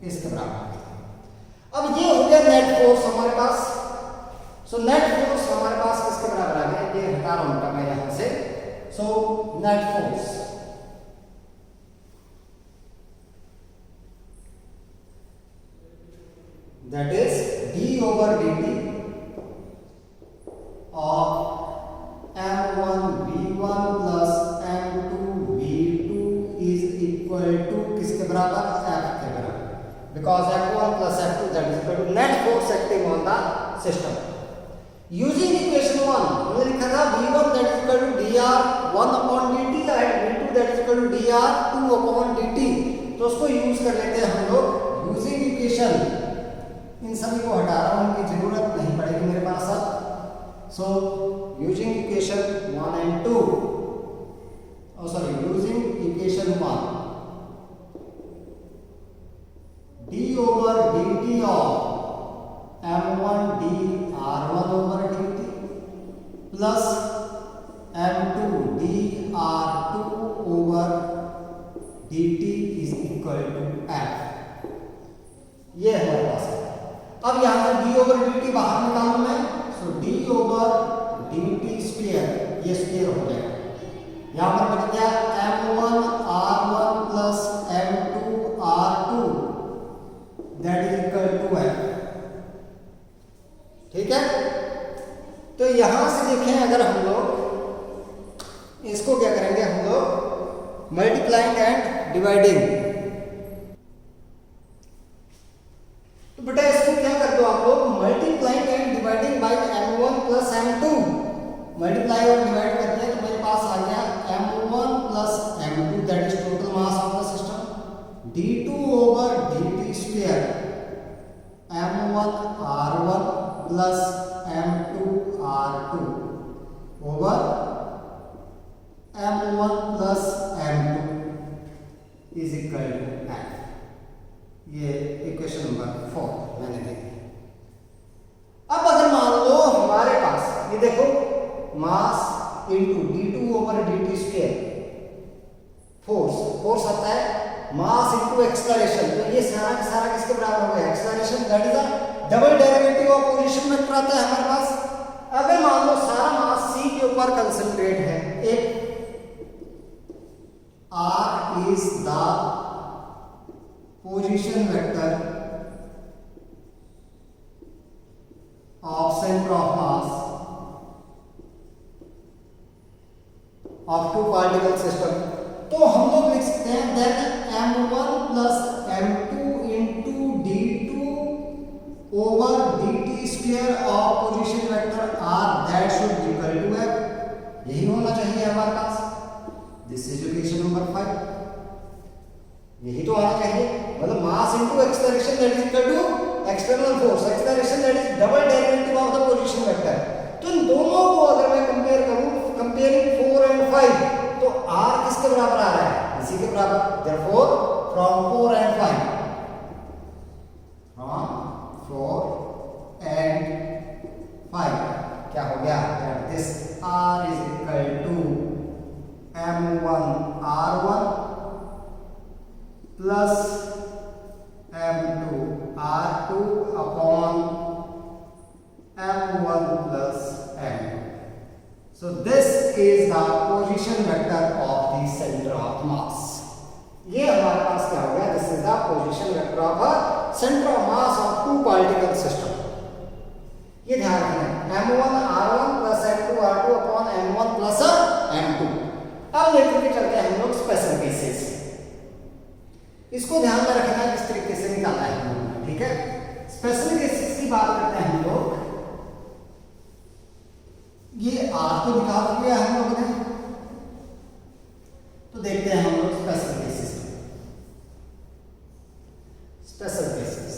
इसके बराबर। अब ये हो गया नेट फोर्स हमारे पास। सो नेट फोर्स हमारे पास किसके बराबर आ गया, ये हटा रहा हूं मैं यहां से। So net force that is d/dt of m1 v1 plus m2 v2 is equal to किसके बराबर, f के बराबर, because f1 plus f2 that is equal to net force acting on the system. Using equation 1 हमने लिखा था v1 that is equal to dr1 upon dt and v2 that is equal to dr2 upon dt, तो उसको use कर लेते हैं हम लोग यूजिंग इक्वेशन. इन सभी को हटा रहा हूं, इनकी जरूरत नहीं पड़ेगी मेरे पास अब. So using equation 1 and 2, using equation 1 d/dt of m1 dr1 over dt plus m2 dr2 over dt is equal to f. ये हमारे पास है. अब यहां से d/dt बाहर निकालूं मैं, सो d/dt स्क्वायर, ये स्क्वायर हो जाएगा. यहां पर बच गया m1 r1 plus m2 r2 that is equal to f. ठीक है. तो यहां से देखें, अगर हम लोग इसको क्या करेंगे, हम लोग मल्टीप्लाइंग एंड डिवाइडिंग. तो बेटा इसको क्या कर दो आप लोग, multiplying and dividing by m1 plus m2. Multiply और डिवाइड करते हैं तो मेरे पास आ गया m1 plus m2 that is total mass of the system, d2 over dt square m1 r1 plus m2 r2 over m1 plus m2 is equal to f. ये equation number 4 मैंने देखी. अब अगर मान लो हमारे पास ये देखो mass into d2 over dt square, force आता है मास इनटू एक्सेलरेशन, तो ये सारा का सारा किसके बराबर हो गया, acceleration, that is the double derivative of position vector आता है हमारे पास. अगर मान लो सारा मास c के ऊपर कंसंट्रेट है, एक r is the position vector of centre of mass of two particle system, तो हम लोग लिख सकते हैं then m1 plus m2 into d2 over dt square of position vector r that should be equal to f. यही होना चाहिए हमारे पास. This is equation number 5. यही तो आना चाहिए, मतलब mass into acceleration that is equal to external force, acceleration that is double derivative of the position vector. तो इन दोनों को अगर मैं कंपेयर करूं, कंपेयरिंग 4 and 5, तो r किसके बराबर आ रहा है, इसी के बराबर. Therefore from 4 and 5, from 4 and 5 क्या हो गया, that this r is equal to m1 r1 plus m2 r2 upon m1 plus m2. So this is the position vector of the center of mass. ये हमारे पास क्या हो गया, this is the position vector of a center of mass of two particle system. ये ध्यान रखना, m1 r1 plus m2 r2 upon m1 plus m2. अब लेकर के चलते हैं हम लोग स्पेशल केसेस. इसको ध्यान में रखना है किस तरीके से निकालना है हम लोग, ठीक है. स्पेशल केसेस की बात करते हैं हम लोग. ये r को निकाल दिया हम लोगों ने, तो देखते हैं हम लोग स्पेशल केसेस. स्पेशल केसेस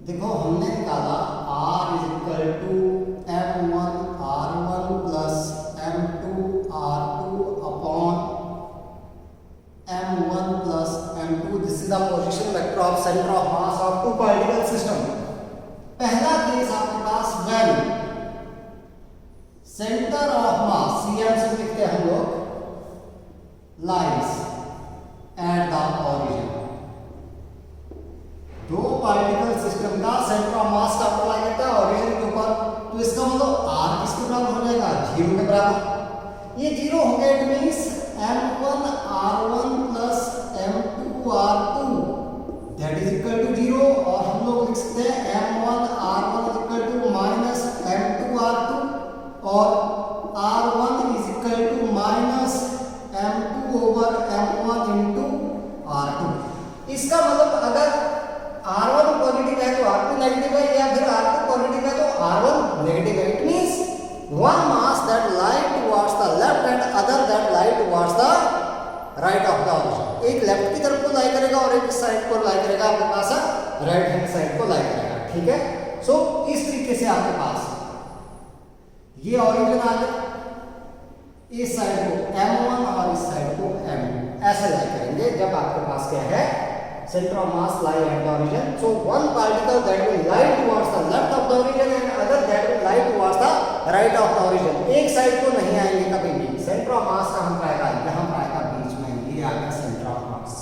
देखो, हमने निकाला r is equal to m1 r1 plus m2 r2 upon m1 plus m2. This is the position vector of centre of mass of two particle system. पहला केस आपके पास when centre of mass, cm से लिखते हैं हम लोग, lies at the origin. दो particle system का सेंटर ऑफ मास का पता लगता है ओरिजिन के ऊपर, तो इसका मतलब r किसके बराबर हो जाएगा, 0 के बराबर. ये 0 हो गया that means m1 r1 plus m2 r2 that is equal to 0, और हम लोग लिख सकते हैं m1 r1 is equal to minus m2 r2 और r1 is equal to minus m2 over m1 into r2। इसका मतलब अगर r1 पॉजिटिव है तो r2 नेगेटिव है, या फिर r2 पॉजिटिव है तो r1 नेगेटिव है। It means one mass that lie towards the left and other that lie towards the right of the origin। एक लेफ्ट की तरफ को लाई करेगा और एक साइड को लाई करेगा, आपके पास राइट हैंड साइड को लाई करेगा। ठीक है, सो इस तरीके से आपके पास ये ऑरिजिन आ गया, इस साइड को m1 और इस साइड को m2 ऐसे लाई करेंगे जब आपके पास क्या है center of mass lie at the origin। So one particle that will lie towards the left of the origin and other that will lie towards the right of the origin। एक side को नहीं आएंगे कभी भी। center of mass कहाँ पर आएगा, यहाँ पर आएगा बीच में, ये आ गया center of mass।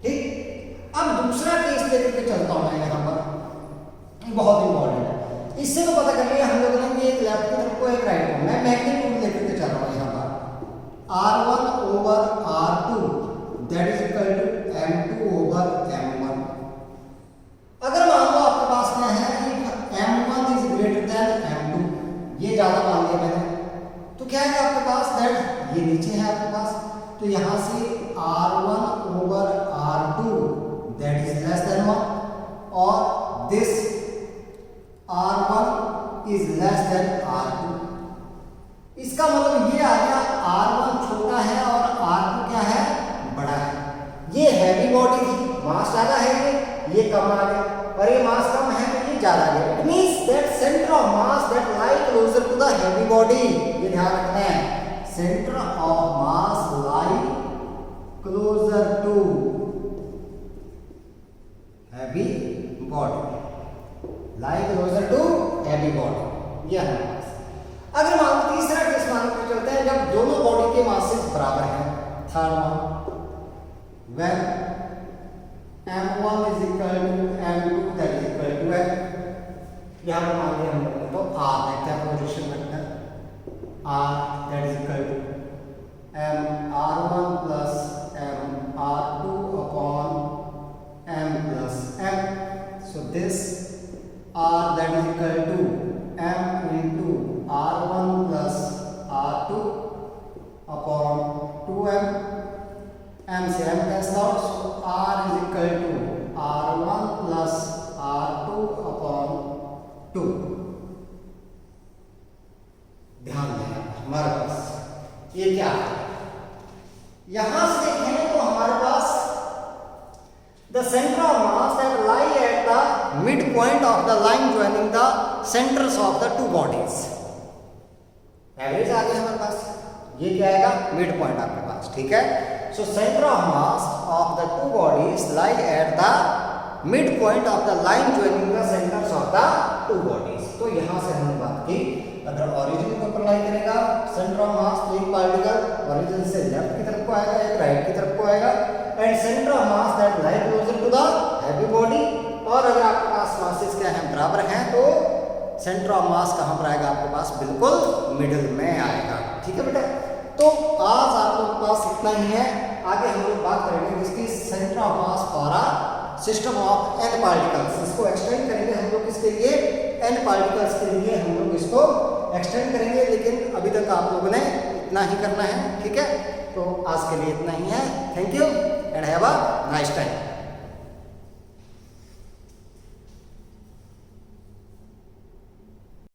ठीक, अब दूसरा केस लेकर के चलता हूँ मैं यहाँ पर, बहुत इंपॉर्टेंट है। इससे तो पता कर लिया हम लोगों ने, एक लेफ्ट की तरफ को एक राइट को। मैं मैग्नीट्यूड लेकर के चल रहा हूँ यहाँ पर r1 over r2 that is equal to m2 over m1। अगर मान लो आपके पास क्या है, m1 is greater than m2, ये ज्यादा मान लिया मैंने, तो क्या है आपके पास दैट ये नीचे है आपके पास, तो यहां से r1 over r2 that is less than 1 और this r1 is less than r2। इसका मतलब ये आ गया r1 छोटा है और r2 क्या है बड़ा है। ये हैवी बॉडी थी, मास ज्यादा है, ये कम आ गया, और ये मास कम है तो ये ज्यादा आ गया। It means that centre of mass that lie closer to the heavy body, ये ध्यान रखना है, centre of mass lie closer to heavy body, lie closer to heavy body, ये है मास। अगर मान लो तीसरा केस मान के चलते हैं जब दोनों बॉडी के मासेस बराबर हैं, third one when m1 is equal to m2 that is equal to m, यहाँ पर मान लिया हम लोगों ने, तो r देखते हैं position vector r that is equal to m r1 plus m r2 upon m plus m। So this r that is equal to m into r1 plus r2 upon 2m, m से m cancel out, so r is equal to r1 plus r2 upon 2। ध्यान देना हमारे पास ये क्या है, यहां से देखें तो हमारे पास the center of mass that lie at the midpoint of the line joining the centers of the two bodies। Average आ गया हमारे पास, ये क्या आएगा मिड पॉइंट आपके पास। ठीक है, so center of mass of the two bodies lie at the midpoint of the line joining the centers of the two bodies। तो यहाँ से हमने बात की, अगर ओरिजिन के ऊपर लाई करेगा सेंटर ऑफ मास तो एक पार्टिकल ओरिजिन से लेफ्ट की तरफ को आएगा, एक राइट की तरफ को आएगा, and centre of mass that lie closer to the heavy body. और अगर आपके पास मासेस क्या है बराबर हैं तो सेंटर ऑफ मास कहाँ पर आएगा आपके पास, बिल्कुल मिडिल में आएगा। ठीक है बेटा, तो आज आप लोग के पास इतना ही है। आगे हम लोग बात करेंगे जिसकी centre of mass for a system of n particles, इसको एक्सटेंड करेंगे हम लोग किसके लिए, n पार्टिकल्स के लिए हम लोग इसको एक्सटेंड करेंगे, लेकिन अभी तक आप लोगों ने इतना ही करना है। ठीक है, तो आज के लिए इतना ही है। Thank you and have a nice time.